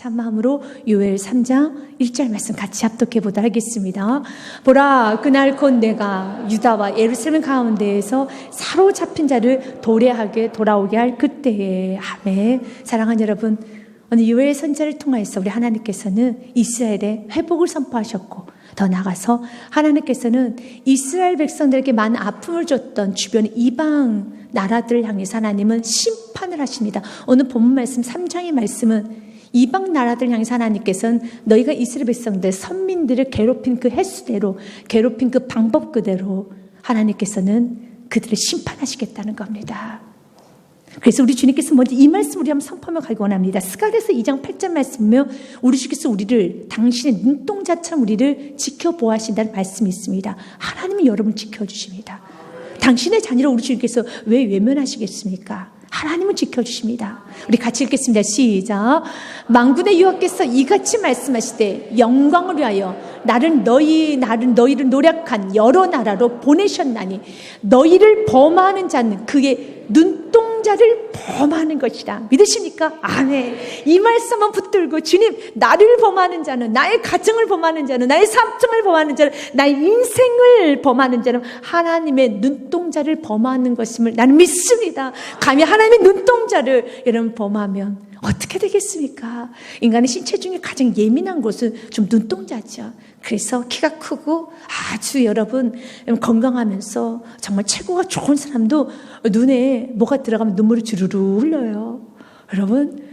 감사한 마음으로 요엘 3장 1절 말씀 같이 합독해 보도록 하겠습니다. 보라, 그날 곧 내가 유다와 예루살렘 가운데에서 사로잡힌 자를 도래하게 돌아오게 할 그때에. 아멘. 사랑하는 여러분, 오늘 요엘 선지자를 통해서 우리 하나님께서는 이스라엘의 회복을 선포하셨고, 더 나아가서 하나님께서는 이스라엘 백성들에게 많은 아픔을 줬던 주변 이방 나라들을 향해서 하나님은 심판을 하십니다. 오늘 본문 말씀 3장의 말씀은 이방 나라들을 향해서 하나님께서는 너희가 이스라엘 백성들, 선민들을 괴롭힌 그 횟수대로, 괴롭힌 그 방법 그대로 하나님께서는 그들을 심판하시겠다는 겁니다. 그래서 우리 주님께서 먼저 이 말씀 우리 한번 선포하며 가기 원합니다. 스가랴서 2장 8절 말씀이며 우리 주께서 우리를 당신의 눈동자처럼 우리를 지켜보아하신다는 말씀이 있습니다. 하나님은 여러분을 지켜주십니다. 당신의 자녀를 우리 주님께서 왜 외면하시겠습니까? 하나님은 지켜주십니다. 우리 같이 읽겠습니다. 시작. 만군의 여호와께서 이같이 말씀하시되 영광을 위하여 나를 너희를 노력한 여러 나라로 보내셨나니 너희를 범하는 자는 그의 눈동자를 범하는 것이라. 믿으십니까? 아멘. 이 말씀만 붙들고 주님, 나를 범하는 자는, 나의 가정을 범하는 자는, 나의 삶을 범하는 자는, 나의 인생을 범하는 자는 하나님의 눈동자를 범하는 것임을 나는 믿습니다. 감히 하나님의 눈동자를 여러분 범하면 어떻게 되겠습니까? 인간의 신체 중에 가장 예민한 곳은 좀 눈동자죠. 그래서 키가 크고 아주 여러분 건강하면서 정말 체구가 좋은 사람도 눈에 뭐가 들어가면 눈물이 주르르 흘려요. 여러분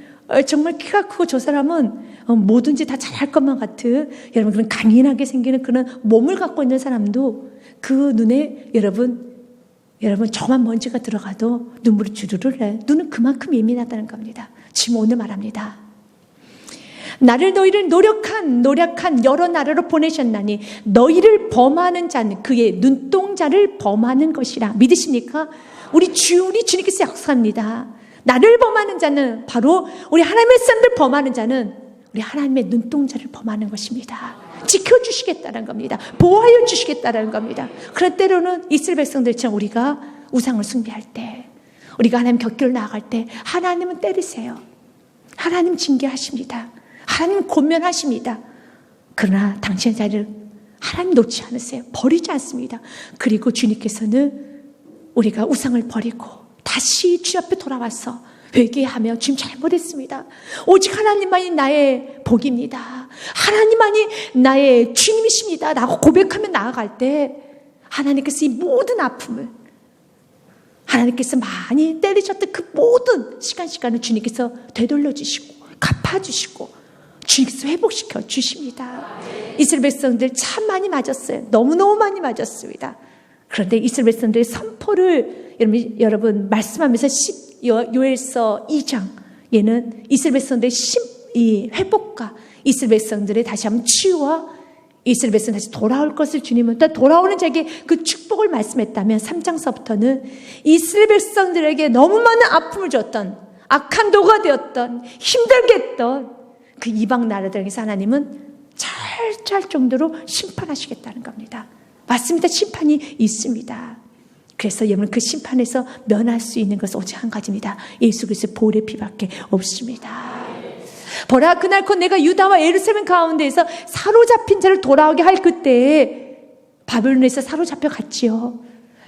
정말 키가 크고 저 사람은 뭐든지 다 잘할 것만 같은 여러분 그런 강인하게 생기는 그런 몸을 갖고 있는 사람도 그 눈에 여러분 저만 먼지가 들어가도 눈물이 주르르 흘려요. 눈은 그만큼 예민하다는 겁니다. 지금 오늘 말합니다. 너희를 노력한 여러 나라로 보내셨나니 너희를 범하는 자는 그의 눈동자를 범하는 것이라. 믿으십니까? 우리 주님께서 약속합니다. 나를 범하는 자는 바로 우리 하나님의 사람들 범하는 자는 우리 하나님의 눈동자를 범하는 것입니다. 지켜주시겠다는 겁니다. 보호하여 주시겠다는 겁니다. 그런 때로는 이스라엘 백성들처럼 우리가 우상을 숭배할 때, 우리가 하나님 곁길을 나아갈 때 하나님은 때리세요. 하나님 징계하십니다. 하나님 권면하십니다. 그러나 당신의 자리를 하나님 놓지 않으세요. 버리지 않습니다. 그리고 주님께서는 우리가 우상을 버리고 다시 주 앞에 돌아와서 회개하며 주님 잘못했습니다. 오직 하나님만이 나의 복입니다. 하나님만이 나의 주님이십니다. 라고 고백하며 나아갈 때 하나님께서 이 모든 아픔을, 하나님께서 많이 때리셨던 그 모든 시간을 주님께서 되돌려 주시고 갚아주시고 주님께서 회복시켜 주십니다. 이스라엘 백성들 참 많이 맞았어요. 너무너무 많이 맞았습니다. 그런데 이스라엘 백성들의 선포를 여러분 말씀하면서 요엘서 2장 얘는 이스라엘 백성들의 이 회복과 이스라엘 백성들의 다시 한번 치유와 이스라엘 백성 다시 돌아올 것을 주님은 또 돌아오는 자에게 그 축복을 말씀했다면 3장서부터는 이스라엘 백성들에게 너무 많은 아픔을 줬던, 악한 도가 되었던, 힘들게 했던 그 이방 나라들에게서 하나님은 찰 정도로 심판하시겠다는 겁니다. 맞습니다. 심판이 있습니다. 그래서 여러분 그 심판에서 면할 수 있는 것은 오직 한 가지입니다. 예수 그리스도의 보혈의 피밖에 없습니다. 보라, 그날 곧 내가 유다와 예루살렘 가운데에서 사로잡힌 자를 돌아오게 할 그때에 바벨론에서 사로잡혀 갔지요.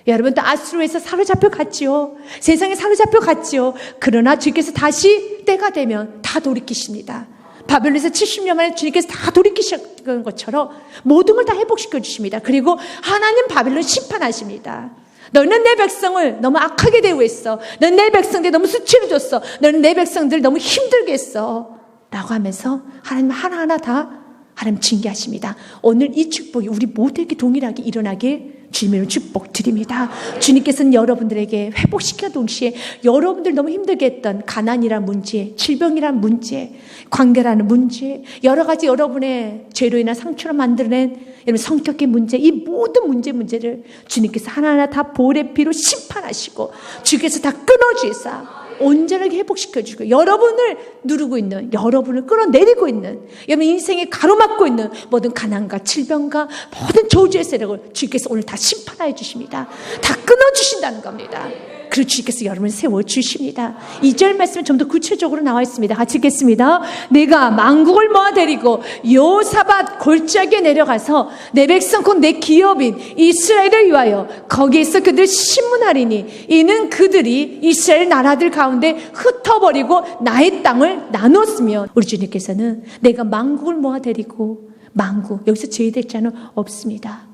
여러분 또 아수르에서 사로잡혀 갔지요. 세상에 사로잡혀 갔지요. 그러나 주께서 다시 때가 되면 다 돌이키십니다. 바벨론에서 70년 만에 주님께서 다 돌이키신 것처럼 모든 걸 다 회복시켜 주십니다. 그리고 하나님 바벨론 심판하십니다. 너는 내 백성을 너무 악하게 대우했어. 너는 내 백성들 너무 수치를 줬어. 너는 내 백성들을 너무 힘들게 했어. 라고 하면서 하나님 하나하나 다 하나님 징계하십니다. 오늘 이 축복이 우리 모두에게 동일하게 일어나게 주님의 축복 드립니다. 주님께서는 여러분들에게 회복시켜 동시에 여러분들 너무 힘들게 했던 가난이란 문제, 질병이란 문제, 관계라는 문제, 여러 가지 여러분의 죄로 인한 상처로 만들어낸 여러분 성격의 문제, 이 모든 문제를 주님께서 하나하나 다 보혈의 피로 심판하시고 주께서 다 끊어주사 온전하게 회복시켜주고 여러분을 누르고 있는, 여러분을 끌어내리고 있는, 여러분 인생에 가로막고 있는 모든 가난과 질병과 모든 저주의 세력을 주께서 오늘 다 심판하여 주십니다. 다 끊어주신다는 겁니다. 그리고 주님께서 여러분을 세워주십니다. 2절 말씀은 좀 더 구체적으로 나와 있습니다. 같이 읽겠습니다. 내가 만국을 모아데리고 여호사밧 골짜기에 내려가서 내 백성 곧 내 기업인 이스라엘을 위하여 거기에서 그들 심문하리니 이는 그들이 이스라엘 나라들 가운데 흩어버리고 나의 땅을 나눴으며, 우리 주님께서는 내가 만국을 모아데리고, 만국, 여기서 제외될 자는 없습니다.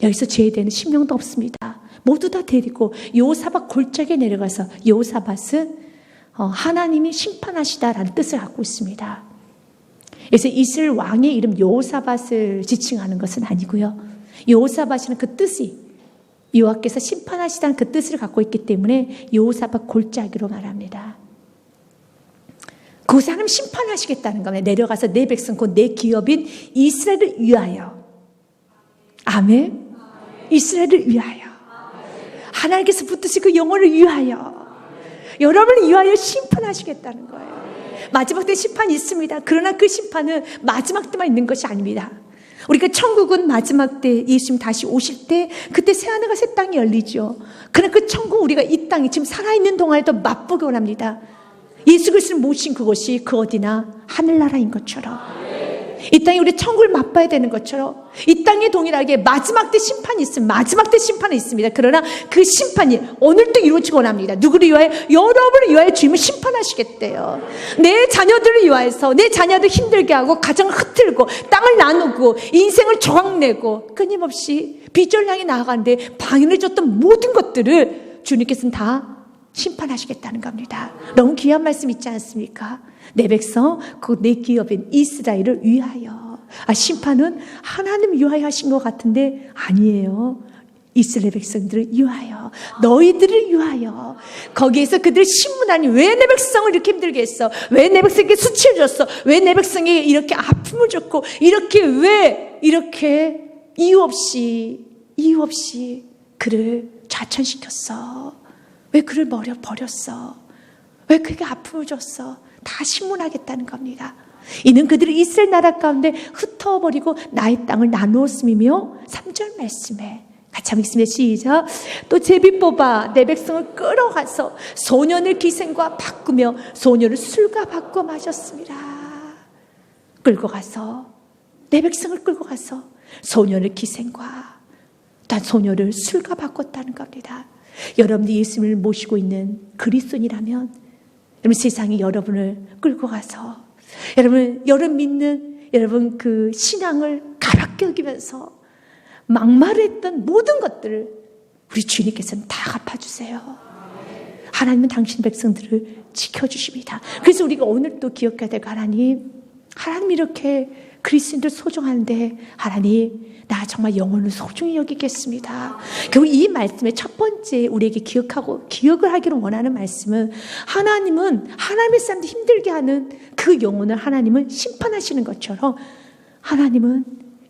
여기서 제외되는 심령도 없습니다. 모두 다 데리고 여호사밧 골짜기에 내려가서, 여호사밧은 하나님이 심판하시다라는 뜻을 갖고 있습니다. 그래서 이스라엘 왕의 이름 여호사밧을 지칭하는 것은 아니고요. 여호사밧이는 그 뜻이 여호와께서 심판하시다는 그 뜻을 갖고 있기 때문에 여호사밧 골짜기로 말합니다. 그곳에 하나님 심판하시겠다는 겁니다. 내려가서 내 백성 곧 내 기업인 이스라엘을 위하여. 아멘. 이스라엘을 위하여. 하나님께서 붙드신 그 영혼을 위하여, 여러분을 위하여 심판하시겠다는 거예요. 마지막 때 심판이 있습니다. 그러나 그 심판은 마지막 때만 있는 것이 아닙니다. 우리가 천국은 마지막 때 예수님 다시 오실 때 그때 새하늘과 새 땅이 열리죠. 그러나 그 천국, 우리가 이 땅에 지금 살아있는 동안에도 맛보기 원합니다. 예수 그리스도를 모신 그것이 그 어디나 하늘나라인 것처럼, 이 땅에 우리 천국을 맛봐야 되는 것처럼 이 땅에 동일하게 마지막 때 심판이 있습니다. 마지막 때 심판이 있습니다. 그러나 그 심판이 오늘도 이루어지고 원합니다. 누구를 위하여? 여러분을 위하여 주님은 심판하시겠대요. 내 자녀들을 위하여서, 내 자녀들 힘들게 하고 가정을 흩틀고 땅을 나누고 인생을 조각내고 끊임없이 빚을 향해 나아가는데 방해를 줬던 모든 것들을 주님께서는 다 심판하시겠다는 겁니다. 너무 귀한 말씀 있지 않습니까? 내 백성, 그 내 기업인 이스라엘을 위하여. 심판은 하나님 위하여 하신 것 같은데 아니에요. 이스라엘 백성들을 위하여, 너희들을 위하여. 거기에서 그들 신문하니, 왜 내 백성을 이렇게 힘들게 했어? 왜 내 백성에게 수치를 줬어? 왜 내 백성에게 이렇게 아픔을 줬고, 이렇게 왜 이렇게 이유 없이 그를 좌천시켰어? 왜 그를 버렸어? 왜 그에게 아픔을 줬어? 다 신문하겠다는 겁니다. 이는 그들이 이스라엘 나라 가운데 흩어버리고 나의 땅을 나누었음이며, 3절 말씀에 같이 한번 읽습니다. 시작. 또 제비 뽑아 내 백성을 끌어가서 소년을 기생과 바꾸며 소녀를 술과 바꿔 마셨습니다. 끌고 가서, 내 백성을 끌고 가서 소년을 기생과 단 소녀를 술과 바꿨다는 겁니다. 여러분들이 예수님을 모시고 있는 그리스도인이라면, 여러분 세상이 여러분을 끌고 가서 여러분 믿는 여러분 그 신앙을 가볍게 여기면서 막말했던 모든 것들을 우리 주님께서는 다 갚아주세요. 하나님은 당신 백성들을 지켜주십니다. 그래서 우리가 오늘 또 기억해야 될 하나님 이렇게 그리스도인들 소중한데, 하나님 나 정말 영혼을 소중히 여기겠습니다. 결국 이 말씀의 첫 번째 우리에게 기억을 하기를 원하는 말씀은, 하나님은 하나님의 사람들 힘들게 하는 그 영혼을 하나님은 심판하시는 것처럼, 하나님은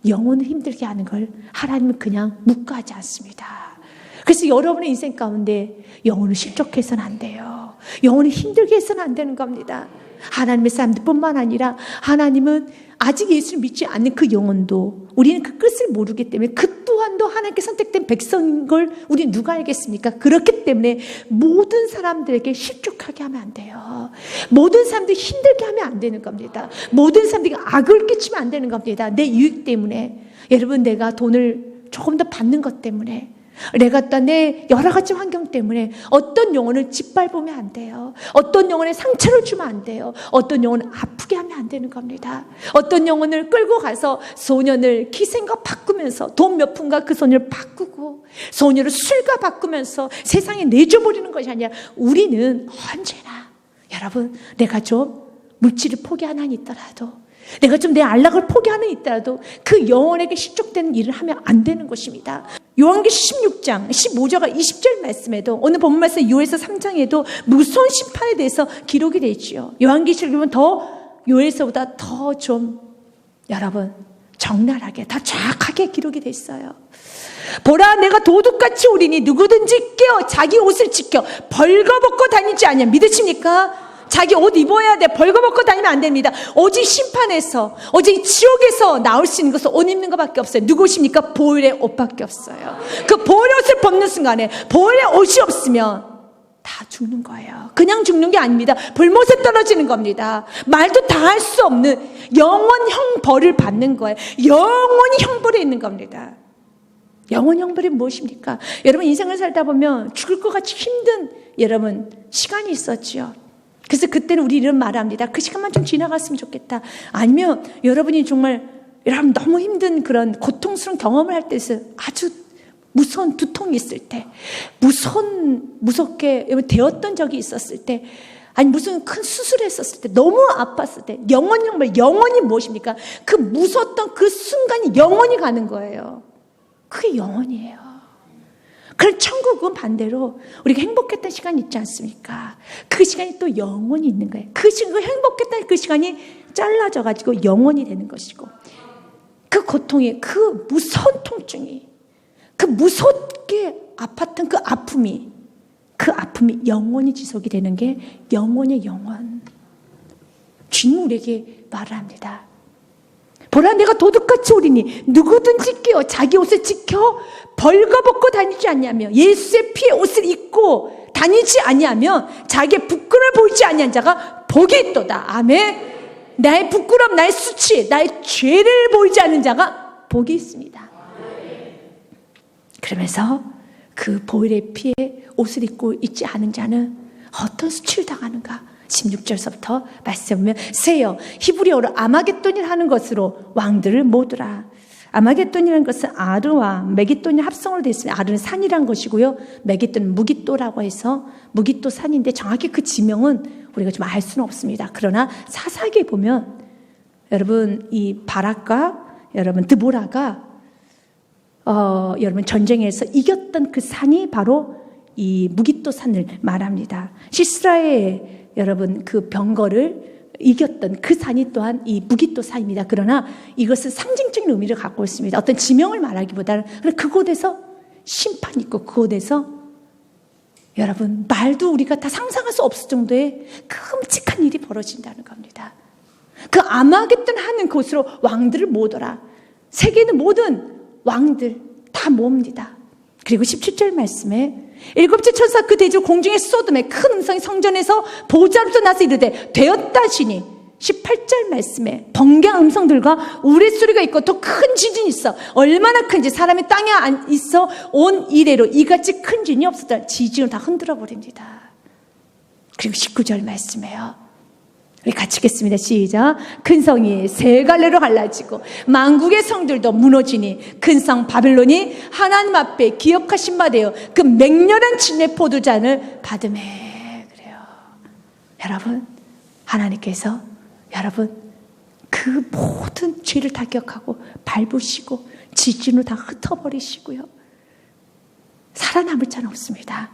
영혼을 힘들게 하는 걸 하나님은 그냥 묵과하지 않습니다. 그래서 여러분의 인생 가운데 영혼을 실족해서는 안 돼요. 영혼을 힘들게 해서는 안 되는 겁니다. 하나님의 사람들뿐만 아니라 하나님은 아직 예수를 믿지 않는 그 영혼도, 우리는 그 끝을 모르기 때문에 그 또한도 하나님께 선택된 백성인 걸 우리 누가 알겠습니까? 그렇기 때문에 모든 사람들에게 실족하게 하면 안 돼요. 모든 사람들이 힘들게 하면 안 되는 겁니다. 모든 사람들이 악을 끼치면 안 되는 겁니다. 내 유익 때문에. 여러분, 내가 돈을 조금 더 받는 것 때문에, 내가 내 여러 가지 환경 때문에 어떤 영혼을 짓밟으면 안 돼요. 어떤 영혼에 상처를 주면 안 돼요. 어떤 영혼을 아프게 하면 안 되는 겁니다. 어떤 영혼을 끌고 가서 소년을 기생과 바꾸면서 돈 몇 푼과 그 소년을 바꾸고 소녀를 술과 바꾸면서 세상에 내줘버리는 것이 아니라, 우리는 언제나, 여러분, 내가 좀 물질을 포기하는 한이 있더라도, 내가 좀 내 안락을 포기하는 있더라도 그 영혼에게 실족되는 일을 하면 안 되는 것입니다. 요한계시록 16장 15절과 20절 말씀에도, 오늘 본문 말씀 요엘서 3장에도 무서운 심판에 대해서 기록이 되어 있지요. 요한계시록은 요엘서보다 더 좀 여러분 적나라하게, 더 정확하게 기록이 되어 있어요. 보라, 내가 도둑같이 오리니 누구든지 깨어 자기 옷을 지켜 벌거벗고 다니지 않냐. 믿으십니까? 자기 옷 입어야 돼. 벌거벗고 다니면 안 됩니다. 오직 심판에서, 오직 지옥에서 나올 수 있는 것은 옷 입는 것밖에 없어요. 누구십니까? 보혈의 옷밖에 없어요. 그 보혈의 옷을 벗는 순간에, 보혈의 옷이 없으면 다 죽는 거예요. 그냥 죽는 게 아닙니다. 불못에 떨어지는 겁니다. 말도 다 할 수 없는 영원형 벌을 받는 거예요. 영원히 형벌에 있는 겁니다. 영원 형벌이 무엇입니까? 여러분 인생을 살다 보면 죽을 것 같이 힘든 여러분 시간이 있었죠. 그래서 그때는 우리 이런 말을 합니다. 그 시간만 좀 지나갔으면 좋겠다. 아니면 여러분이 정말 여러분 너무 힘든 그런 고통스러운 경험을 할 때에서 아주 무서운 두통이 있을 때, 무섭게 되었던 적이 있었을 때, 아니 무슨 큰 수술했었을 때, 너무 아팠을 때, 영원 형벌, 영원이 무엇입니까? 그 무서웠던 그 순간이 영원히 가는 거예요. 그게 영원이에요. 그럼 천국은 반대로 우리가 행복했던 시간이 있지 않습니까? 그 시간이 또 영원히 있는 거예요. 그 행복했던 그 시간이 잘라져가지고 영원이 되는 것이고, 그 고통이, 그 무서운 통증이, 그 무섭게 아팠던 그 아픔이 영원히 지속이 되는 게 영원의 영원. 주님 우리에게 말을 합니다. 보라, 내가 도둑같이 오리니 누구든지 깨어 자기 옷을 지켜 벌거벗고 다니지 않냐며, 예수의 피에 옷을 입고 다니지 아니하며 자기의 부끄러움을 보이지 아니한 자가 복이 있도다. 아멘. 나의 부끄러움, 나의 수치, 나의 죄를 보이지 않는 자가 복이 있습니다. 그러면서 그 보혈의 피에 옷을 입고 있지 않은 자는 어떤 수치를 당하는가? 16절서부터 말씀을 보면, 세여 히브리어로 아마겟돈이라 하는 것으로 왕들을 모으라. 아마겟돈이라는 것은 아르와 메기돈이 합성으로 되어 있습니다. 아르는 산이란 것이고요, 메기돈은 무기또라고 해서 무기또 산인데 정확히 그 지명은 우리가 좀 알 수는 없습니다. 그러나 사사기에 보면 여러분 이 바락과 여러분 드보라가 여러분 전쟁에서 이겼던 그 산이 바로 이 무기또 산을 말합니다. 시스라의 여러분 그 병거를 이겼던 그 산이 또한 이 무기또 산입니다. 그러나 이것은 상징적인 의미를 갖고 있습니다. 어떤 지명을 말하기보다는 그곳에서 심판이 있고, 그곳에서 여러분 말도 우리가 다 상상할 수 없을 정도의 끔찍한 일이 벌어진다는 겁니다. 그 아마겟돈 하는 곳으로 왕들을 모으더라. 세계는 모든 왕들 다 모읍니다. 그리고 17절 말씀에 일곱째 천사 그 대저 공중에 쏟음에 큰 음성이 성전에서 보좌로부터 나서 이르되 되었다시니, 18절 말씀에 번개한 음성들과 우레소리가 있고 더 큰 지진이 있어. 얼마나 큰지 사람이 땅에 있어 온 이래로 이같이 큰 지진이 없었다. 지진을 다 흔들어 버립니다. 그리고 19절 말씀에요. 우리 같이 읽겠습니다. 시작. 큰 성이 세 갈래로 갈라지고 만국의 성들도 무너지니 큰 성 바벨론이 하나님 앞에 기억하신 바 되어 그 맹렬한 진의 포도잔을 받으매. 그래요. 여러분, 하나님께서 여러분 그 모든 죄를 다 기억하고 밟으시고 지진으로 다 흩어버리시고요, 살아남을 자는 없습니다.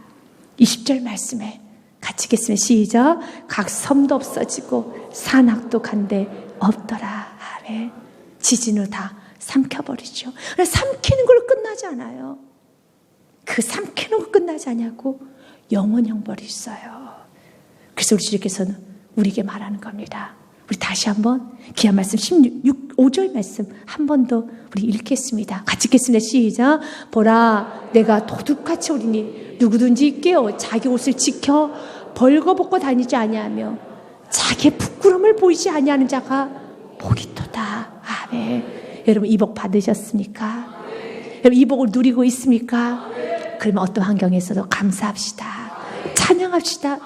20절 말씀에 같이 읽겠습니다. 시작. 각 섬도 없어지고 산악도 간데 없더라. 아멘. 지진으로 다 삼켜버리죠. 삼키는 걸로 끝나지 않아요. 그 삼키는 거 끝나지 않냐고 영원 형벌이 있어요. 그래서 우리 주님께서는 우리에게 말하는 겁니다. 우리 다시 한번 귀한 말씀 5절 말씀 한 번 더 우리 읽겠습니다. 같이 읽겠습니다. 시작. 보라, 내가 도둑같이 오리니 누구든지 깨어 자기 옷을 지켜 벌거벗고 다니지 아니하며 자기의 부끄러움을 보이지 아니하는 자가 복이 있도다. 아멘. 여러분 이 복 받으셨습니까? 여러분 이 복을 누리고 있습니까? 그러면 어떤 환경에서도 감사합시다. 찬양합시다.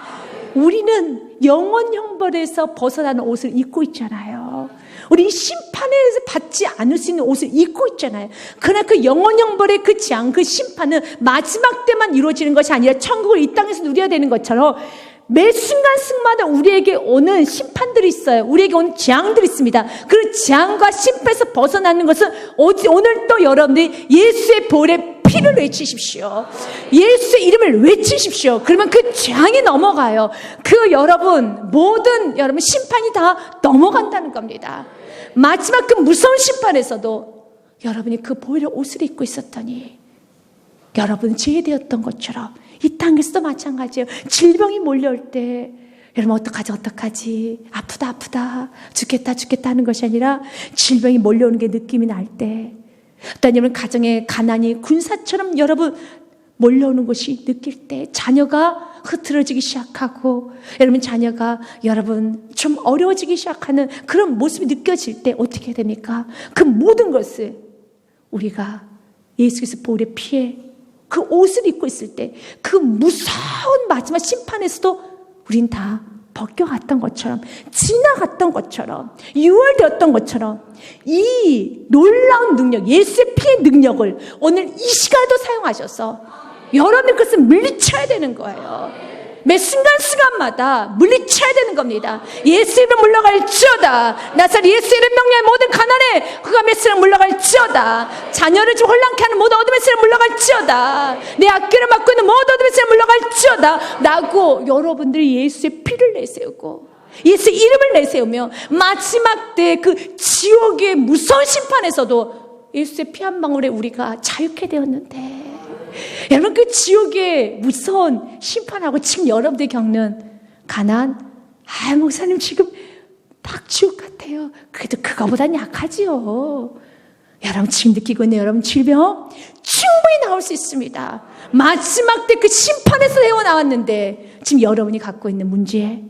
우리는 영원 형벌에서 벗어나는 옷을 입고 있잖아요. 우리 심판에서 받지 않을 수 있는 옷을 입고 있잖아요. 그러나 그 영원 형벌의 그 재앙, 그 심판은 마지막 때만 이루어지는 것이 아니라 천국을 이 땅에서 누려야 되는 것처럼 매 순간순간마다 우리에게 오는 심판들이 있어요. 우리에게 오는 재앙들이 있습니다. 그 재앙과 심판에서 벗어나는 것은 오늘 또 여러분들이 예수의 보혈의 피를 외치십시오. 예수의 이름을 외치십시오. 그러면 그 재앙이 넘어가요. 그 여러분 모든 여러분 심판이 다 넘어간다는 겁니다. 마지막 그 무서운 심판에서도 여러분이 그 보혈의 옷을 입고 있었더니 여러분 제외되었던 것처럼 이 땅에서도 마찬가지예요. 질병이 몰려올 때 여러분 어떡하지 아프다 죽겠다 하는 것이 아니라 질병이 몰려오는 게 느낌이 날 때, 또 아니면 가정에 가난이 군사처럼 여러분 몰려오는 것이 느낄 때, 자녀가 흐트러지기 시작하고 여러분 자녀가 여러분 좀 어려워지기 시작하는 그런 모습이 느껴질 때 어떻게 됩니까? 그 모든 것을 우리가 예수께서 보혈의 피에 그 옷을 입고 있을 때 그 무서운 마지막 심판에서도 우린 다 벗겨갔던 것처럼 지나갔던 것처럼 유월되었던 것처럼 이 놀라운 능력, 예수의 피의 능력을 오늘 이 시간에도 사용하셔서 여러분의 것을 물리쳐야 되는 거예요. 매 순간순간마다 물리쳐야 되는 겁니다. 예수 이름 물러갈지어다. 나사렛 예수 이름 명령의 모든 가난에 그가 메스를 물러갈지어다. 자녀를 좀 혼란케 하는 모든 어둠의 세를 물러갈지어다. 내 악기를 맡고 있는 모든 어둠의 세를 물러갈지어다 라고 여러분들이 예수의 피를 내세우고 예수의 이름을 내세우며 마지막 때 그 지옥의 무서운 심판에서도 예수의 피 한 방울에 우리가 자유케 되었는데 여러분 그 지옥의 무서운 심판하고 지금 여러분들이 겪는 가난, 목사님 지금 딱 지옥 같아요. 그래도 그거보단 약하지요. 여러분 지금 느끼고 있는 여러분 질병 충분히 나올 수 있습니다. 마지막 때 그 심판에서 헤어나왔는데 지금 여러분이 갖고 있는 문제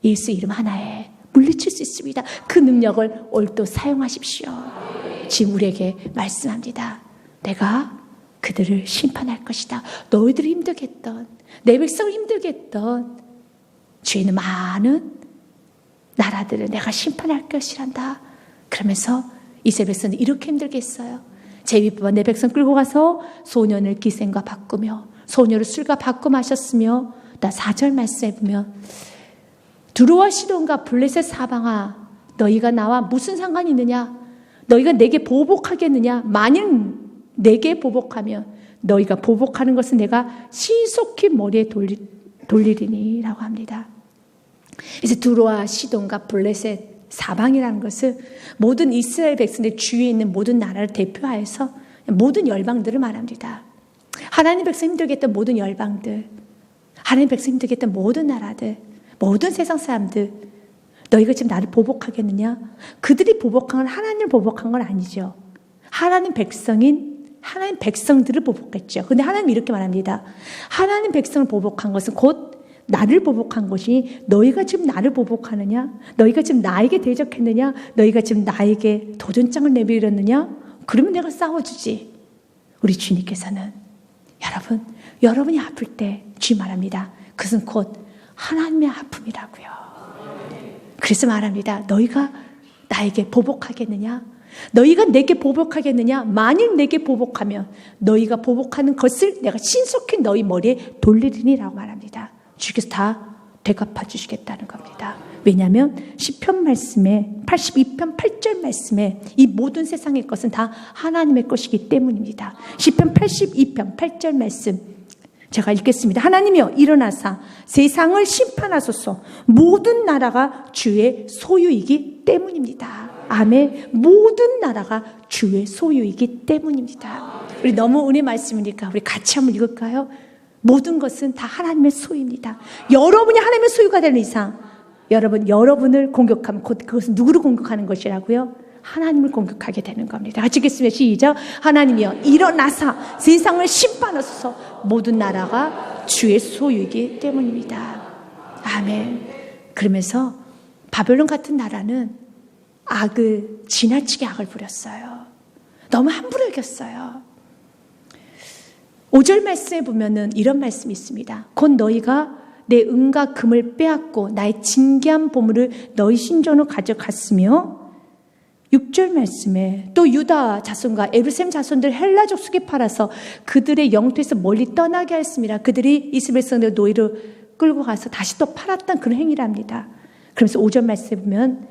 예수 이름 하나에 물리칠 수 있습니다. 그 능력을 오늘도 사용하십시오. 지금 우리에게 말씀합니다. 내가 그들을 심판할 것이다. 너희들이 힘들게 했던 내 백성을 힘들게 했던 주에 있는 많은 나라들을 내가 심판할 것이란다. 그러면서 이스라엘 백성은 이렇게 힘들게 했어요. 제비뽑아 내 백성 끌고 가서 소년을 기생과 바꾸며 소녀를 술과 바꿔 마셨으며 나 4절 말씀해 보면 두로와 시돈과 블레셋 사방아 너희가 나와 무슨 상관이 있느냐? 너희가 내게 보복하겠느냐? 만일 내게 보복하면 너희가 보복하는 것은 내가 신속히 머리에 돌리리니 라고 합니다. 이제 두로와 시돈과 블레셋 사방이라는 것은 모든 이스라엘 백성들 주위에 있는 모든 나라를 대표하여서 모든 열방들을 말합니다. 하나님 백성 힘들게 했던 모든 열방들, 하나님 백성 힘들게 했던 모든 나라들, 모든 세상 사람들, 너희가 지금 나를 보복하겠느냐? 그들이 보복한 건 하나님을 보복한 건 아니죠. 하나님 백성들을 보복했죠. 근데 하나님 이렇게 말합니다. 하나님 백성을 보복한 것은 곧 나를 보복한 것이 너희가 지금 나를 보복하느냐? 너희가 지금 나에게 대적했느냐? 너희가 지금 나에게 도전장을 내밀었느냐? 그러면 내가 싸워주지. 우리 주님께서는 여러분이 아플 때 주님 말합니다. 그것은 곧 하나님의 아픔이라고요. 그래서 말합니다. 너희가 나에게 보복하겠느냐? 너희가 내게 보복하겠느냐? 만일 내게 보복하면 너희가 보복하는 것을 내가 신속히 너희 머리에 돌리리니 라고 말합니다. 주께서 다 되갚아 주시겠다는 겁니다. 왜냐하면 시편 말씀에 82편 8절 말씀에 이 모든 세상의 것은 다 하나님의 것이기 때문입니다. 시편 82편 8절 말씀 제가 읽겠습니다. 하나님이여 일어나사 세상을 심판하소서. 모든 나라가 주의 소유이기 때문입니다. 아멘. 모든 나라가 주의 소유이기 때문입니다. 우리 너무 은혜 말씀이니까 우리 같이 한번 읽을까요? 모든 것은 다 하나님의 소유입니다. 여러분이 하나님의 소유가 되는 이상 여러분을 공격하면 곧 그것은 누구를 공격하는 것이라고요? 하나님을 공격하게 되는 겁니다. 같이 읽겠습니다. 시작. 하나님이여 일어나사 세상을 심판하소서. 모든 나라가 주의 소유이기 때문입니다. 아멘. 그러면서 바벨론 같은 나라는 지나치게 악을 부렸어요. 너무 함부로 여겼어요. 5절 말씀에 보면은 이런 말씀이 있습니다. 곧 너희가 내 은과 금을 빼앗고 나의 진귀한 보물을 너희 신전으로 가져갔으며 6절 말씀에 또 유다 자손과 에루셈 자손들 헬라 족속에 팔아서 그들의 영토에서 멀리 떠나게 하였습니다. 그들이 이스라엘 백성들 노예로 끌고 가서 다시 또 팔았던 그런 행위랍니다. 그러면서 5절 말씀에 보면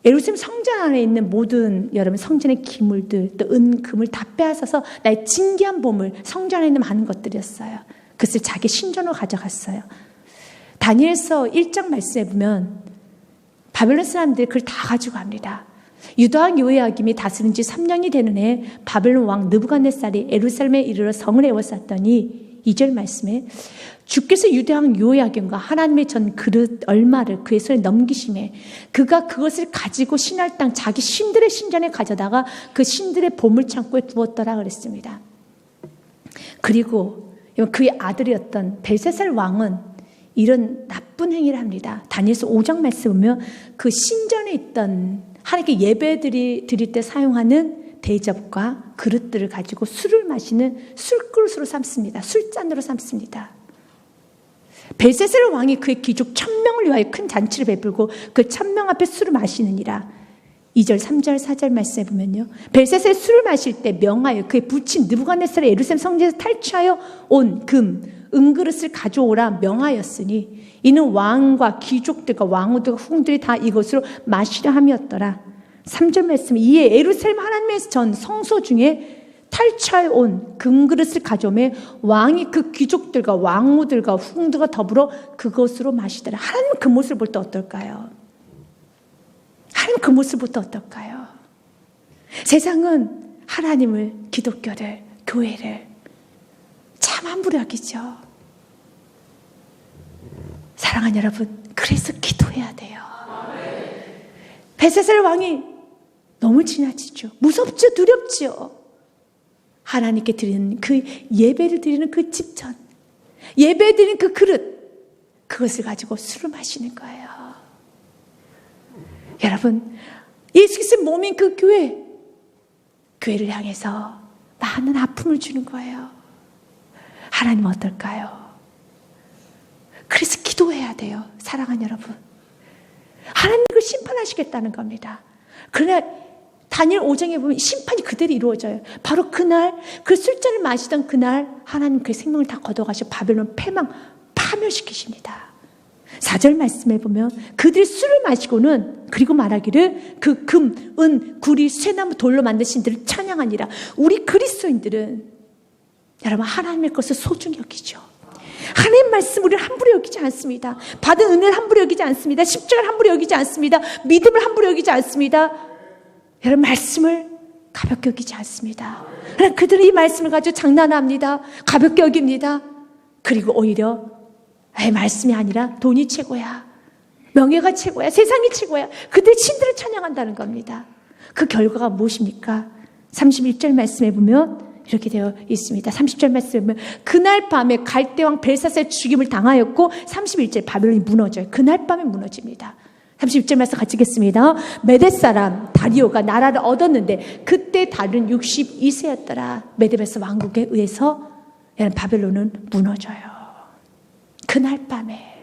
예루살렘 성전 안에 있는 모든 여러분 성전의 기물들 또 은, 금을 다 빼앗아서 나의 진귀한 보물 성전 안에 있는 많은 것들이었어요. 그것을 자기 신전으로 가져갔어요. 다니엘서 1장 말씀에 보면 바벨론 사람들이 그걸 다 가지고 갑니다. 유다 왕 요야김이 다스린 지 3년이 되는 해 바벨론 왕 느부갓네살이 예루살렘에 이르러 성을 에워쌌더니 2절 말씀에 주께서 유다 왕 요야김과 하나님의 전 그릇 얼마를 그의 손에 넘기심에 그가 그것을 가지고 신할 땅 자기 신들의 신전에 가져다가 그 신들의 보물창고에 두었더라 그랬습니다. 그리고 그의 아들이었던 벨사살 왕은 이런 나쁜 행위를 합니다. 다니엘서 5장 말씀 보면 그 신전에 있던 하나님께 예배 드릴 때 사용하는 대접과 그릇들을 가지고 술을 마시는 술그릇으로 삼습니다. 술잔으로 삼습니다. 벨사살 왕이 그의 귀족 1000명을 위하여 큰 잔치를 베풀고 그 1000명 앞에 술을 마시느니라. 2절, 3절, 4절 말씀해 보면요. 벨사살이 술을 마실 때 명하여 그의 부친 느부갓네살의 예루살렘 성전에서 탈취하여 온 금, 은그릇을 가져오라 명하였으니 이는 왕과 귀족들과 왕후들과 후궁들이 다 이것으로 마시려 함이었더라. 3절 말씀, 이에 예루살렘 하나님의 전 성소 중에 탈취하여 온 금그릇을 가져오매 왕이 그 귀족들과 왕후들과 후궁들과 더불어 그것으로 마시더라. 하나님 그 모습을 볼 때 어떨까요? 하나님 그 모습을 볼 때 어떨까요? 세상은 하나님을, 기독교를, 교회를 참 함부로 여기죠. 사랑하는 여러분, 그래서 기도해야 돼요. 벨사살 왕이 너무 지나치죠. 무섭죠, 두렵죠. 하나님께 드리는 그 예배를 드리는 그 집전, 예배 드리는 그 그릇, 그것을 가지고 술을 마시는 거예요. 여러분, 예수 그리스도의 몸인 그 교회를 향해서 많은 아픔을 주는 거예요. 하나님 어떨까요? 그래서 기도해야 돼요. 사랑하는 여러분, 하나님 그걸 심판하시겠다는 겁니다. 그러나 다니엘 5장에 보면 심판이 그대로 이루어져요. 바로 그날, 그 술잔을 마시던 그날 하나님 그 생명을 다 걷어가시고 바벨론 파멸시키십니다. 4절 말씀에 보면 그들이 술을 마시고는 그리고 말하기를 그 금, 은, 구리, 쇠나무, 돌로 만든 신들을 찬양하니라. 우리 그리스도인들은 여러분 하나님의 것을 소중히 여기죠. 하나님 말씀 우리를 함부로 여기지 않습니다. 받은 은혜를 함부로 여기지 않습니다. 십자가를 함부로 여기지 않습니다. 믿음을 함부로 여기지 않습니다. 여러분 말씀을 가볍게 여기지 않습니다. 그러나 그들은 이 말씀을 가지고 장난합니다. 가볍게 여깁니다. 그리고 오히려 말씀이 아니라 돈이 최고야, 명예가 최고야, 세상이 최고야, 그들의 신들을 찬양한다는 겁니다. 그 결과가 무엇입니까? 31절 말씀에 보면 이렇게 되어 있습니다. 30절 말씀에 보면 그날 밤에 갈대왕 벨사살 죽임을 당하였고 31절 바벨론이 무너져요. 그날 밤에 무너집니다. 31절 말씀 같이 읽겠습니다. 메대 사람 다리오가 나라를 얻었는데 그때 달은 62세였더라. 메데베스 왕국에 의해서 바벨론은 무너져요. 그날 밤에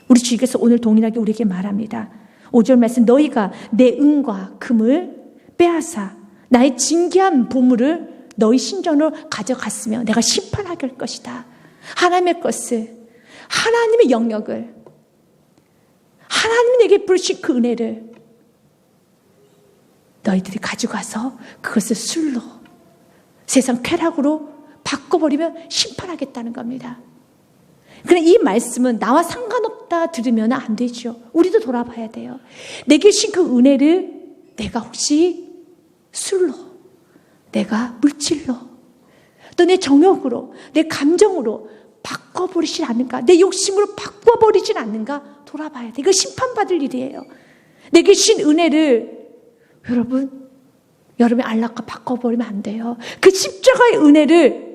우리 주님께서 오늘 동일하게 우리에게 말합니다. 5절 말씀, 너희가 내 은과 금을 빼앗아 나의 진귀한 보물을 너희 신전으로 가져갔으며 내가 심판하게 할 것이다. 하나님의 것을, 하나님의 영역을, 하나님이 내게 부르신 그 은혜를 너희들이 가져가서 그것을 술로, 세상 쾌락으로 바꿔버리면 심판하겠다는 겁니다. 그러나 이 말씀은 나와 상관없다 들으면 안 되죠. 우리도 돌아봐야 돼요. 내게 주신 그 은혜를 내가 혹시 술로, 내가 물질로, 또 내 정욕으로, 내 감정으로 바꿔버리진 않는가? 내 욕심으로 바꿔버리진 않는가? 돌아봐야 돼. 이거 심판받을 일이에요. 내게 주신 은혜를 여러분의 안락과 바꿔버리면 안 돼요. 그 십자가의 은혜를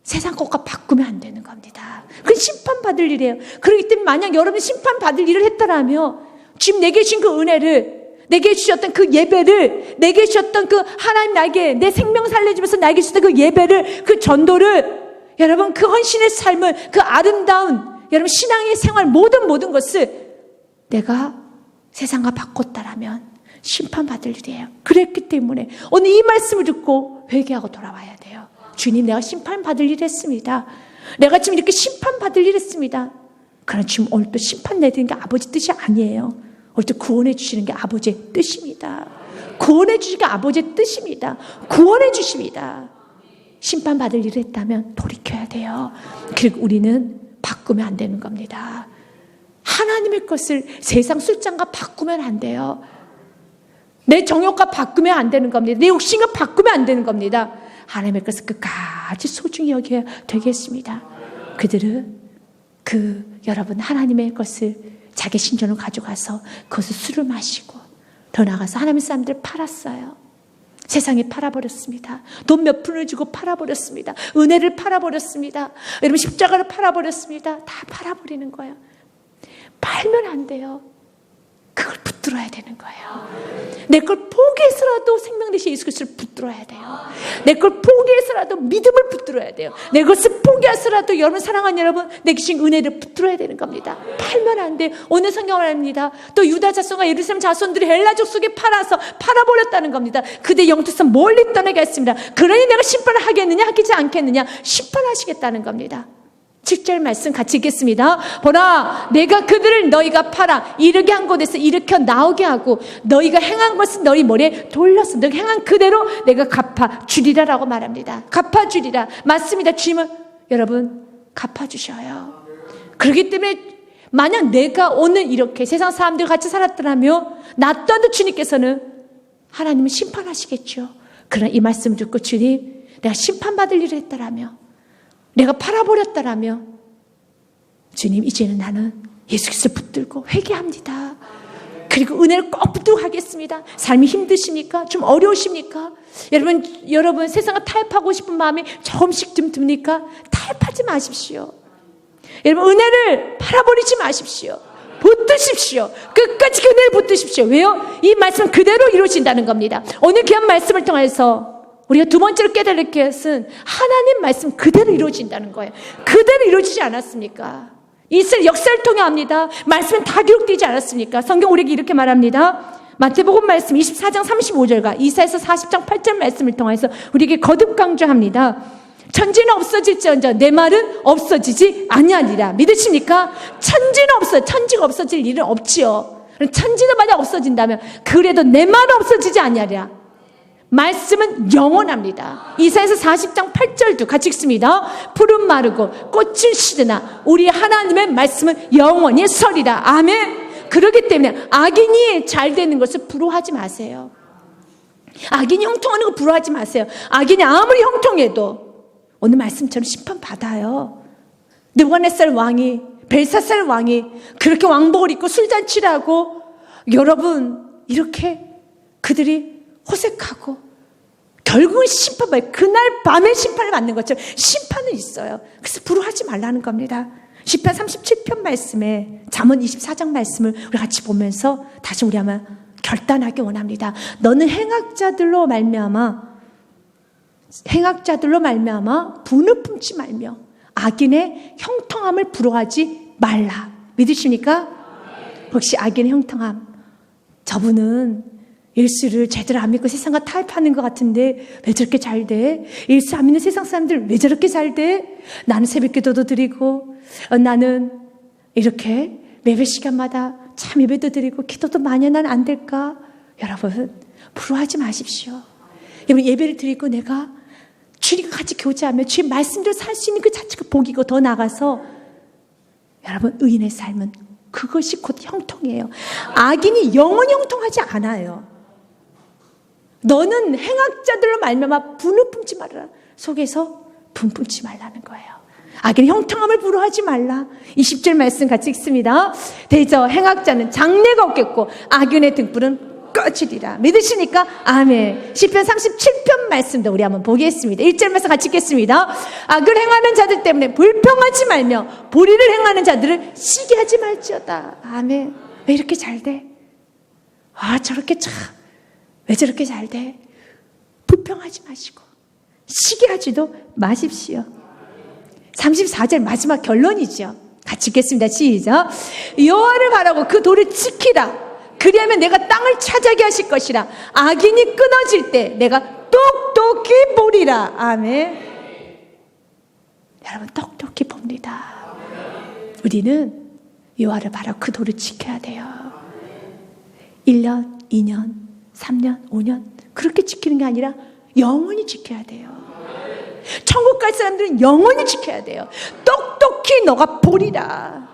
세상 것과 바꾸면 안 되는 겁니다. 그건 심판받을 일이에요. 그렇기 때문에 만약 여러분이 심판받을 일을 했다라면 지금 내게 주신 그 은혜를, 내게 주셨던 그 예배를, 내게 주셨던 그 하나님 나에게 내 생명 살려주면서 나에게 주셨던 그 예배를, 그 전도를, 여러분 그 헌신의 삶을, 그 아름다운 여러분 신앙의 생활 모든 것을 내가 세상과 바꿨다라면 심판받을 일이에요. 그랬기 때문에 오늘 이 말씀을 듣고 회개하고 돌아와야 돼요. 주님, 내가 심판받을 일 했습니다. 내가 지금 이렇게 심판받을 일 했습니다. 그러나 지금 오늘 또 심판 내드리는 게 아버지 뜻이 아니에요. 오늘 또 구원해 주시는 게 아버지의 뜻입니다. 구원해 주시는 게 아버지의 뜻입니다. 구원해 주십니다. 심판받을 일을 했다면 돌이켜야 돼요. 그리고 우리는 바꾸면 안 되는 겁니다. 하나님의 것을 세상 술잔과 바꾸면 안 돼요. 내 정욕과 바꾸면 안 되는 겁니다. 내 욕심과 바꾸면 안 되는 겁니다. 하나님의 것을 끝까지 소중히 여겨야 되겠습니다. 그들은 여러분 하나님의 것을 자기 신전으로 가져가서 그것을 술을 마시고 더 나아가서 하나님의 사람들을 팔았어요. 세상에 팔아버렸습니다. 돈 몇 푼을 주고 팔아버렸습니다. 은혜를 팔아버렸습니다. 여러분 십자가를 팔아버렸습니다. 다 팔아버리는 거예요. 팔면 안 돼요. 그걸 붙들어야 되는 거예요. 내 걸 포기해서라도 생명 되신 예수 그리스도를 붙들어야 돼요. 내 걸 포기해서라도 믿음을 붙들어야 돼요. 내 것을 포기해서라도 여러분 사랑하는 여러분 내 주신 은혜를 붙들어야 되는 겁니다. 팔면 안 돼요. 오늘 성경 말합니다. 또 유다 자손과 예루살렘 자손들이 헬라족 속에 팔아버렸다는 겁니다. 그대 영토에서 멀리 떠나게 했습니다. 그러니 내가 심판을 하겠느냐 하지 않겠느냐 심판하시겠다는 겁니다. 7절 말씀 같이 읽겠습니다. 보라 내가 그들을 너희가 팔아 이르게 한 곳에서 일으켜 나오게 하고 너희가 행한 것은 너희 머리에 돌렸어. 너희가 행한 그대로 내가 갚아주리라 라고 말합니다. 갚아주리라. 맞습니다. 주님은 여러분 갚아주셔요. 그렇기 때문에 만약 내가 오늘 이렇게 세상 사람들과 같이 살았더라면 나 또한 주님께서는 하나님은 심판하시겠죠. 그러나 이 말씀을 듣고 주님 내가 심판받을 일을 했더라면 내가 팔아버렸다라며 주님 이제는 나는 예수 그리스도를 붙들고 회개합니다. 그리고 은혜를 꼭 붙들고 하겠습니다. 삶이 힘드십니까? 좀 어려우십니까? 여러분 세상을 타협하고 싶은 마음이 조금씩 좀 듭니까? 타협하지 마십시오. 여러분 은혜를 팔아버리지 마십시오. 붙드십시오. 끝까지 그 은혜를 붙드십시오. 왜요? 이 말씀은 그대로 이루어진다는 겁니다. 오늘 귀한 말씀을 통해서 우리가 두 번째로 깨달을 것은 하나님 말씀 그대로 이루어진다는 거예요. 그대로 이루어지지 않았습니까? 이스라엘 역사를 통해 합니다. 말씀은 다 기록되지 않았습니까? 성경 우리에게 이렇게 말합니다. 마태복음 말씀 24장 35절과 이사야서 40장 8절 말씀을 통해서 우리에게 거듭 강조합니다. 천지는 없어질지언정 내 말은 없어지지 아니하리라. 믿으십니까? 천지가 없어질 일은 없지요. 천지는 만약 없어진다면 그래도 내 말은 없어지지 아니하리라. 말씀은 영원합니다. 이사야서 40장 8절도 같이 읽습니다. 풀은 마르고 꽃은 시드나 우리 하나님의 말씀은 영원히 서리라. 아멘. 그렇기 때문에 악인이 잘 되는 것을 부러워하지 마세요. 악인이 형통하는 거 부러워하지 마세요. 악인이 아무리 형통해도 오늘 말씀처럼 심판받아요. 느부갓네살 왕이 벨사살 왕이 그렇게 왕복을 입고 술잔치를 하고 여러분 이렇게 그들이 호색하고 결국은 심판받아요. 그날 밤에 심판을 받는 것처럼 심판은 있어요. 그래서 부러워하지 말라는 겁니다. 시편 37편 말씀에 잠언 24장 말씀을 우리 같이 보면서 다시 우리 아마 결단하기 원합니다. 너는 행악자들로 말미암아 분을 품지 말며 악인의 형통함을 부러워하지 말라. 믿으십니까? 혹시 악인의 형통함 저분은 예수를 제대로 안 믿고 세상과 타협하는 것 같은데 왜 저렇게 잘 돼? 예수 안 믿는 세상 사람들 왜 저렇게 잘 돼? 나는 새벽 기도도 드리고 나는 이렇게 매일 시간마다 참 예배도 드리고 기도도 많이 난 안 될까? 여러분 부러워하지 마십시오. 여러분 예배를 드리고 내가 주님과 같이 교제하며 주의 말씀대로 살 수 있는 그 자체가 복이고 더 나아가서 여러분 의인의 삶은 그것이 곧 형통이에요. 악인이 영원히 형통하지 않아요. 너는 행악자들로 말미암아 분을 품지 말라. 속에서 분 품지 말라는 거예요. 악인의 형통함을 부러워하지 말라. 20절 말씀 같이 읽습니다. 대저 행악자는 장래가 없겠고 악인의 등불은 꺼지리라. 믿으시니까? 아멘. 시편 37편 말씀도 우리 한번 보겠습니다. 1절 말씀 같이 읽겠습니다. 악을 행하는 자들 때문에 불평하지 말며 불의를 행하는 자들을 시기하지 말지어다. 아멘. 왜 이렇게 잘 돼? 저렇게 왜 저렇게 잘 돼? 불평하지 마시고 시기하지도 마십시오. 34절 마지막 결론이죠. 같이 읽겠습니다. 시작. 여호와를 바라고 그 돌을 지키라. 그리하면 내가 땅을 차지하게 하실 것이라. 악인이 끊어질 때 내가 똑똑히 보리라. 아멘. 여러분 똑똑히 봅니다. 우리는 여호와를 바라고 그 돌을 지켜야 돼요. 1년, 2년, 3년, 5년 그렇게 지키는 게 아니라 영원히 지켜야 돼요. 천국 갈 사람들은 영원히 지켜야 돼요. 똑똑히 너가 보리라.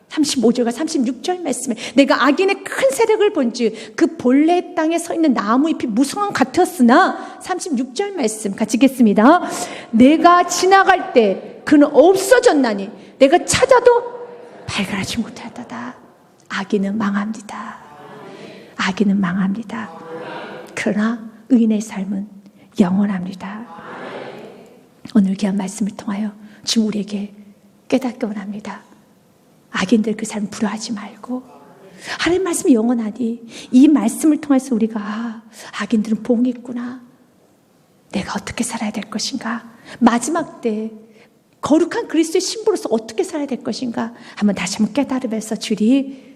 35절과 36절 말씀에 내가 악인의 큰 세력을 본즉 그 본래 땅에 서 있는 나무 잎이 무성한 같았으나 36절 말씀 같이 읽겠습니다. 내가 지나갈 때 그는 없어졌나니 내가 찾아도 발견하지 못하다다. 악인은 망합니다. 악인은 망합니다. 그러나 의인의 삶은 영원합니다. 오늘 귀한 말씀을 통하여 지금 우리에게 깨닫기 원합니다. 악인들 그 삶 부러워하지 말고 하나님 말씀이 영원하니 이 말씀을 통해서 우리가 악인들은 복이 있구나. 내가 어떻게 살아야 될 것인가? 마지막 때 거룩한 그리스도의 신부로서 어떻게 살아야 될 것인가? 다시 한번 깨달으면서 주리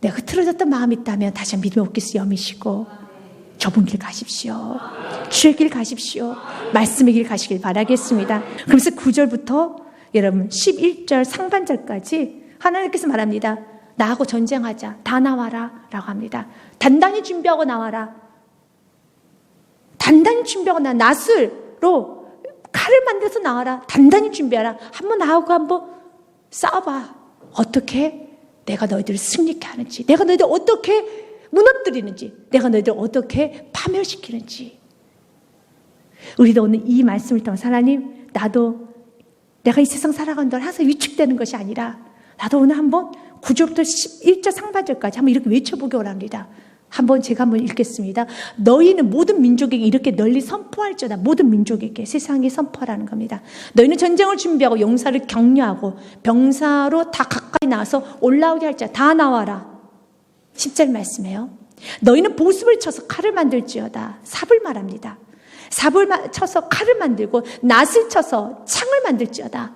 내가 흐트러졌던 마음이 있다면 다시 한번 믿음의 옷깃을 여미시고 좁은 길 가십시오. 주의 길 가십시오. 말씀의 길 가시길 바라겠습니다. 그래서 9절부터 여러분 11절 상반절까지 하나님께서 말합니다. 나하고 전쟁하자. 다 나와라 라고 합니다. 단단히 준비하고 나와라. 단단히 준비하고 낫으로 칼을 만들어서 나와라. 단단히 준비하라. 한번 나하고 한번 싸워봐. 어떻게 내가 너희들을 승리케 하는지, 내가 너희들 어떻게 무너뜨리는지, 내가 너희들 어떻게 파멸시키는지. 우리도 오늘 이 말씀을 통해 하나님, 나도 내가 이 세상 살아가는 동안 항상 위축되는 것이 아니라 나도 오늘 한번 9절부터 11절 상반절까지 한번 이렇게 외쳐보기 원합니다. 제가 한번 읽겠습니다. 너희는 모든 민족에게 이렇게 널리 선포할지어다. 모든 민족에게 세상에 선포하라는 겁니다. 너희는 전쟁을 준비하고 용사를 격려하고 병사로 다 가까이 나와서 올라오게 할 자 다 나와라. 10절 말씀이에요. 너희는 보습을 쳐서 칼을 만들지어다. 삽을 말합니다. 삽을 쳐서 칼을 만들고 낫을 쳐서 창을 만들지어다.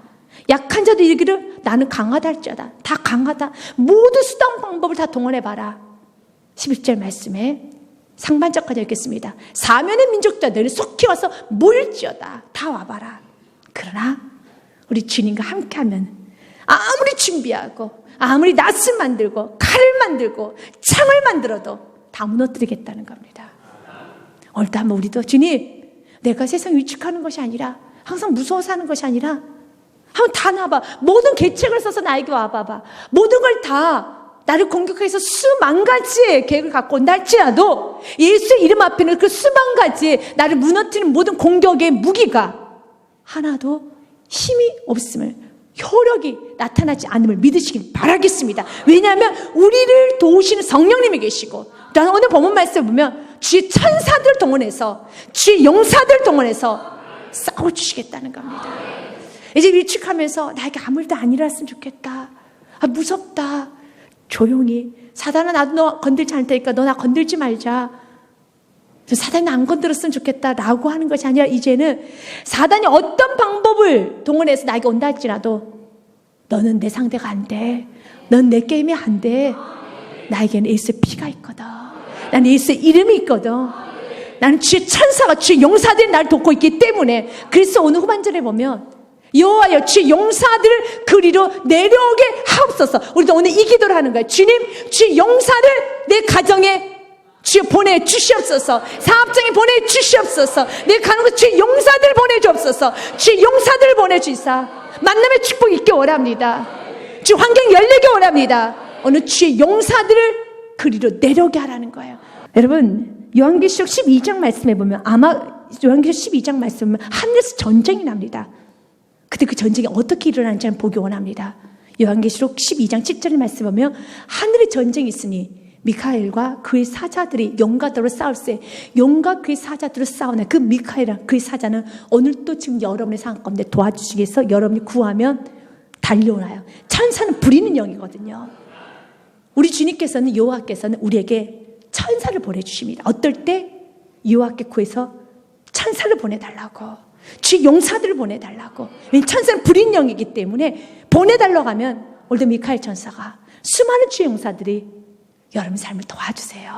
약한 자도 이르기를 나는 강하다 할지어다. 다 강하다. 모든 수단 방법을 다 동원해봐라. 11절 말씀에 상반절까지 읽겠습니다. 사면의 민족자들을 속히 와서 모일지어다. 다 와봐라. 그러나 우리 주님과 함께하면 아무리 준비하고 아무리 낫을 만들고 칼을 만들고 창을 만들어도 다 무너뜨리겠다는 겁니다. 오늘도 한번 우리도 주님, 내가 세상 위축하는 것이 아니라 항상 무서워 사는 것이 아니라 한번 다 나와봐. 모든 계책을 써서 나에게 와봐봐. 모든 걸 다 나를 공격해서 수만 가지의 계획을 갖고 온다 할지라도 예수의 이름 앞에는 그 수만 가지의 나를 무너뜨리는 모든 공격의 무기가 하나도 힘이 없음을, 효력이 나타나지 않음을 믿으시길 바라겠습니다. 왜냐하면 우리를 도우시는 성령님이 계시고, 오늘 본문 말씀을 보면 주의 천사들 동원해서, 주의 용사들 동원해서 싸워주시겠다는 겁니다. 이제 위축하면서 나에게 아무 일도 안 일어났으면 좋겠다. 무섭다. 조용히, 사단아 나도 너 건들지 않을 테니까 너 나 건들지 말자. 사단이 안 건드렸으면 좋겠다 라고 하는 것이 아니라 이제는 사단이 어떤 방법을 동원해서 나에게 온다 할지라도 너는 내 상대가 안 돼. 넌 내 게임이 안 돼. 나에게는 예수의 피가 있거든. 나는 예수의 이름이 있거든. 나는 주의 천사가, 주의 용사들이 나를 돕고 있기 때문에. 그래서 오늘 후반절에 보면 여호와여 주의 용사들을 그리로 내려오게 하옵소서. 우리도 오늘 이 기도를 하는 거예요. 주님, 주의 용사를 내 가정에 주여 보내주시옵소서. 사업장에 보내주시옵소서. 내 가는 곳 주의 용사들 보내주옵소서. 주의 용사들 보내주시사 만남의 축복 있게 원합니다. 주 환경 열리게 원합니다. 오늘 주의 용사들을 그리로 내려오게 하라는 거예요. 여러분, 요한계시록 12장 말씀에 보면, 아마 요한계시록 12장 말씀에 보면 하늘에서 전쟁이 납니다. 근데 그 전쟁이 어떻게 일어나는지 보기 원합니다. 요한계시록 12장 10절의 말씀 보면 하늘에 전쟁이 있으니 미카엘과 그의 사자들이 용과 더불어 싸울세. 용과 그의 사자들을 싸우네. 그 미카엘과 그의 사자는 오늘 또 지금 여러분의 상황 가운데 도와주시기 위해서 여러분이 구하면 달려오나요. 천사는 부리는 영이거든요. 우리 주님께서는, 여호와께서는 우리에게 천사를 보내주십니다. 어떨 때? 여호와께 구해서 천사를 보내달라고, 주의 용사들을 보내달라고. 왜냐하면 천사는 불인 영이기 때문에 보내달라고 하면 오늘도 미카엘 천사가, 수많은 주의 용사들이 여러분 삶을 도와주세요.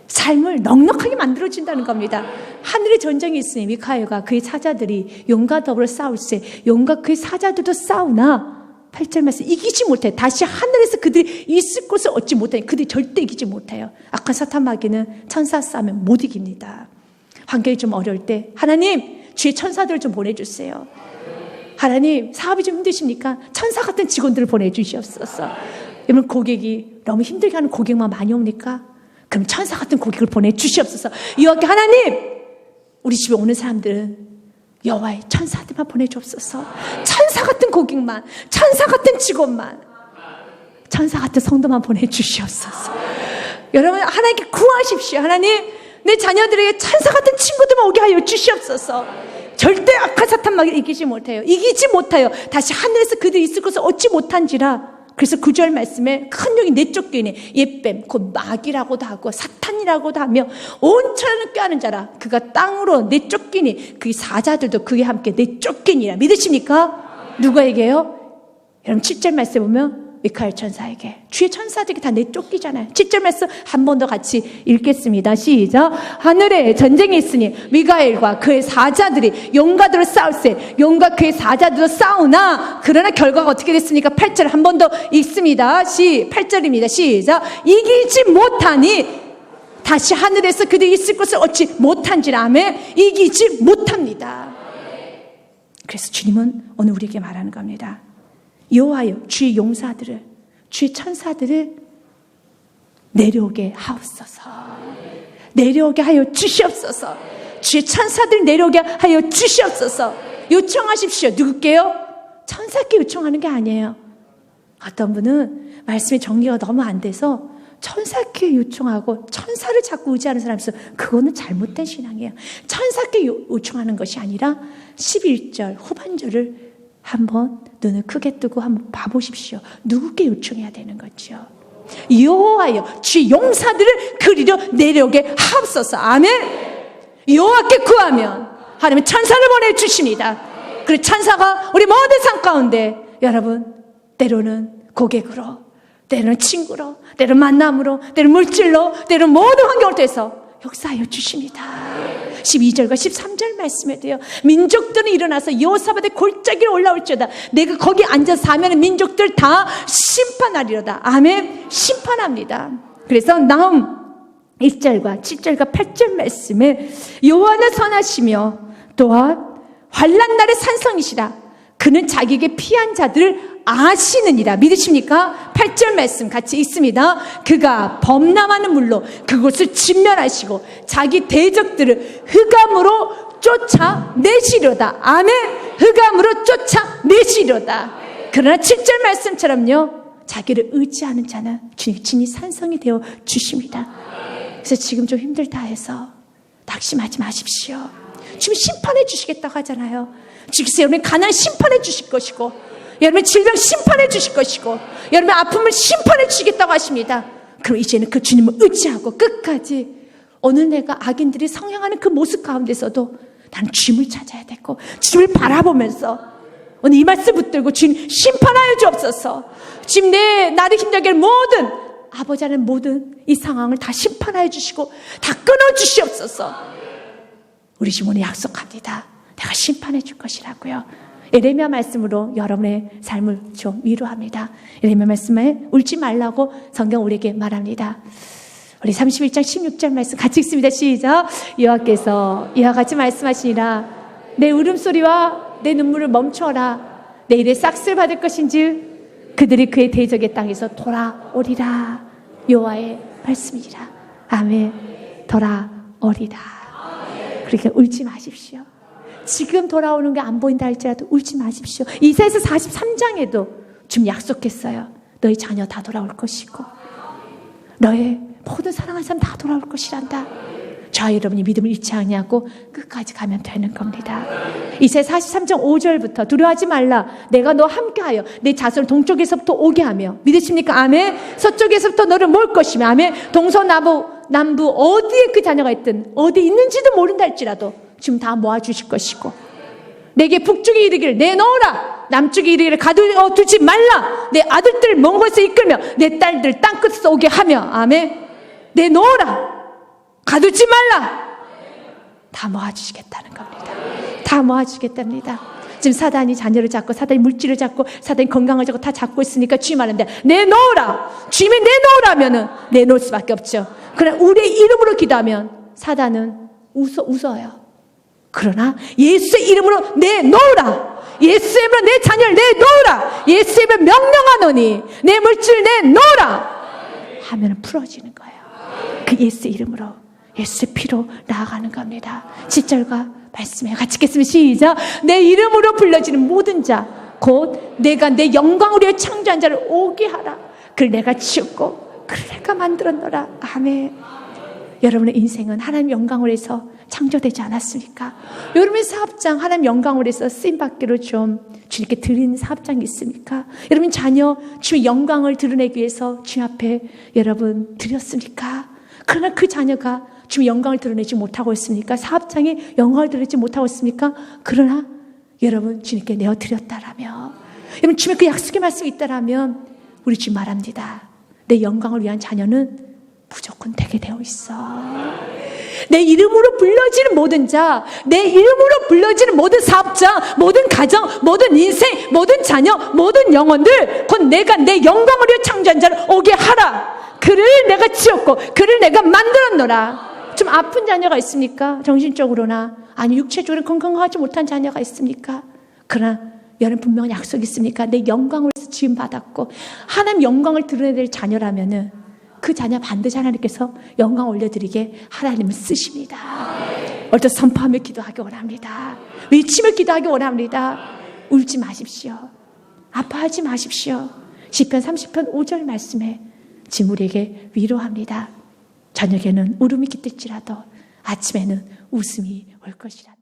삶을 넉넉하게 만들어준다는 겁니다. 하늘의 전쟁이 있으니 미카엘과 그의 사자들이 용과 더불어 싸울세. 용과 그의 사자들도 싸우나 8절 말씀, 이기지 못해. 다시 하늘에서 그들이 있을 곳을 얻지 못하니 그들이 절대 이기지 못해요. 악한 사탄 마귀는 천사 싸우면 못 이깁니다. 환경이 좀 어려울 때 하나님, 주의 천사들을 좀 보내주세요. 하나님, 사업이 좀 힘드십니까? 천사 같은 직원들을 보내주시옵소서. 여러분, 고객이 너무 힘들게 하는 고객만 많이 옵니까? 그럼 천사 같은 고객을 보내주시옵소서. 여호와께 하나님, 우리 집에 오는 사람들은 여호와의 천사들만 보내주옵소서. 천사 같은 고객만, 천사 같은 직원만, 천사 같은 성도만 보내주시옵소서. 여러분, 하나님께 구하십시오. 하나님, 내 자녀들에게 천사 같은 친구들만 오게 하여 주시옵소서. 절대 악한 사탄 마귀를 이기지 못해요. 다시 하늘에서 그들이 있을 것을 얻지 못한지라. 그래서 9절 말씀에 큰 용이 내쫓기니 옛뱀 곧 마귀라고도 하고 사탄이라고도 하며 온 천하를 꾀하는 자라. 그가 땅으로 내쫓기니 그의 사자들도 그에 함께 내쫓기니라. 믿으십니까? 누구에게요? 여러분 7절 말씀에 보면 미카엘 천사에게, 주의 천사들이 다 내쫓기잖아요. 7절 말씀 한 번 더 같이 읽겠습니다. 시작. 하늘에 전쟁이 있으니 미가엘과 그의 사자들이 용과들을 싸울세. 용과 그의 사자들도 싸우나 그러나 결과가 어떻게 됐습니까? 8절 한 번 더 읽습니다. 8절입니다. 시작. 이기지 못하니 다시 하늘에서 그들이 있을 것을 얻지 못한지라. 아멘. 이기지 못합니다. 그래서 주님은 오늘 우리에게 말하는 겁니다. 여호와여, 주의 용사들을, 주의 천사들을 내려오게 하옵소서. 내려오게 하여 주시옵소서. 주의 천사들 내려오게 하여 주시옵소서. 요청하십시오. 누구께요? 천사께 요청하는 게 아니에요. 어떤 분은 말씀의 정리가 너무 안 돼서 천사께 요청하고 천사를 자꾸 의지하는 사람이 있어요. 그거는 잘못된 신앙이에요. 천사께 요청하는 것이 아니라 11절 후반절을 한번 눈을 크게 뜨고 한번 봐보십시오. 누구께 요청해야 되는 거죠? 여호와여, 주의 용사들을 그리로 내려오게 하옵소서. 아멘. 여호와께 구하면 하나님은 천사를 보내주십니다. 그리고 천사가 우리 모든 삶 가운데 여러분 때로는 고객으로, 때로는 친구로, 때로는 만남으로, 때로는 물질로, 때로는 모든 환경을 통해서 역사하여 주십니다. 12절과 13절 말씀에 돼요. 민족들은 일어나서 여호사밧의 골짜기로 올라올지어다. 내가 거기 앉아서 사면 민족들 다 심판하리로다. 아멘. 심판합니다. 그래서 나음 1절과 7절과 8절 말씀에 여호와는 선하시며 또한 환난 날의 산성이시라. 그는 자기에게 피한 자들을 아시느니라. 믿으십니까? 8절 말씀 같이 읽습니다. 그가 범람하는 물로 그곳을 진멸하시고 자기 대적들을 흑암으로 쫓아내시려다. 아멘. 흑암으로 쫓아내시려다. 그러나 7절 말씀처럼요, 자기를 의지하는 자는 주님이 친히 산성이 되어 주십니다. 그래서 지금 좀 힘들다 해서 낙심하지 마십시오. 주님이 심판해 주시겠다고 하잖아요. 주께서 여러분의 가난 심판해 주실 것이고, 여러분의 질병 심판해 주실 것이고, 여러분의 아픔을 심판해 주시겠다고 하십니다. 그럼 이제는 그 주님을 의지하고 끝까지 어느 내가 악인들이 성행하는 그 모습 가운데서도 나는 주님을 찾아야 되고 주님을 바라보면서 오늘 이 말씀 붙들고 주님 심판하여 주옵소서. 주님 내 나를 힘들게 할 모든 아버지 하나님 모든 이 상황을 다 심판하여 주시고 다 끊어주시옵소서. 우리 주님 오늘 약속합니다. 내가 심판해 줄 것이라고요. 예레미야 말씀으로 여러분의 삶을 좀 위로합니다. 예레미야 말씀에 울지 말라고 성경 우리에게 말합니다. 우리 31장 16절 말씀 같이 읽습니다. 시작. 여호와께서 이와 같이 말씀하시니라. 내 울음소리와 내 눈물을 멈춰라. 내 일에 싹쓸 받을 것인즉 그들이 그의 대적의 땅에서 돌아오리라. 여호와의 말씀이라. 아멘. 돌아오리라. 그러니까 울지 마십시오. 지금 돌아오는 게 안 보인다 할지라도 울지 마십시오. 이사야서 43장에도 주님 약속했어요. 너희 자녀 다 돌아올 것이고 너의 모든 사랑하는 사람 다 돌아올 것이란다. 저 여러분이 믿음을 잃지 않냐고 끝까지 가면 되는 겁니다. 이사야 43장 5절부터 두려워하지 말라. 내가 너와 함께하여 내 자손을 동쪽에서부터 오게 하며 믿으십니까? 아멘. 서쪽에서부터 너를 모을 것이며 아멘. 동서남부 어디에 그 자녀가 있든 어디 있는지도 모른다 할지라도 지금 다 모아주실 것이고 내게 북쪽에 이르기를 내놓으라. 남쪽에 이르기를 가두지 말라. 내 아들들 먼 곳에 이끌며 내 딸들 땅끝에서 오게 하며 아멘. 내놓으라. 가두지 말라. 다 모아주시겠다는 겁니다. 다 모아주겠답니다. 지금 사단이 자녀를 잡고 사단이 물질을 잡고 사단이 건강을 잡고 다 잡고 있으니까 주님 하는데 내놓으라. 주님이 내놓으라면은 내놓을 수밖에 없죠. 그러나 우리의 이름으로 기도하면 사단은 웃어요. 그러나 예수의 이름으로 내놓으라. 예수의 이름으로 내 자녀를 내놓으라. 예수의 이름으로 명령하노니 내 물질을 내놓으라 하면 풀어지는 거예요. 그 예수의 이름으로 예수의 피로 나아가는 겁니다. 7절과 말씀에 같이 읽겠습니다. 시작. 내 이름으로 불러지는 모든 자 곧 내가 내 영광으로 창조한 자를 오게 하라. 그를 내가 지었고 그를 내가 만들었노라. 아멘. 여러분의 인생은 하나님 영광을 위해서 창조되지 않았습니까? 여러분의 사업장 하나님 영광을 위해서 쓰임받기로 좀 주님께 드린 사업장이 있습니까? 여러분 자녀 주의 영광을 드러내기 위해서 주님 앞에 여러분 드렸습니까? 그러나 그 자녀가 주의 영광을 드러내지 못하고 있습니까? 사업장에 영광을 드러내지 못하고 있습니까? 그러나 여러분 주님께 내어드렸다라면, 여러분 주님의 그 약속의 말씀이 있다라면 우리 주님 말합니다. 내 영광을 위한 자녀는 무조건 되게 되어 있어. 내 이름으로 불러지는 모든 자, 내 이름으로 불러지는 모든 사업자, 모든 가정, 모든 인생, 모든 자녀, 모든 영혼들, 곧 내가 내 영광을 위해 창조한 자를 오게 하라. 그를 내가 지었고 그를 내가 만들었노라. 좀 아픈 자녀가 있습니까? 정신적으로나 아니 육체적으로 건강하지 못한 자녀가 있습니까? 그러나 여러분 분명히 약속이 있습니까? 내 영광을 위해서 지음받았고 하나님 영광을 드러내야 될 자녀라면은 그 자녀 반드시 하나님께서 영광 올려드리게 하나님을 쓰십니다. 오늘도 선포하며 기도하기 원합니다. 외치며 기도하기 원합니다. 울지 마십시오. 아파하지 마십시오. 시편 30편 5절 말씀에 지금 우리에게 위로합니다. 저녁에는 울음이 깃들지라도 아침에는 웃음이 올 것이라.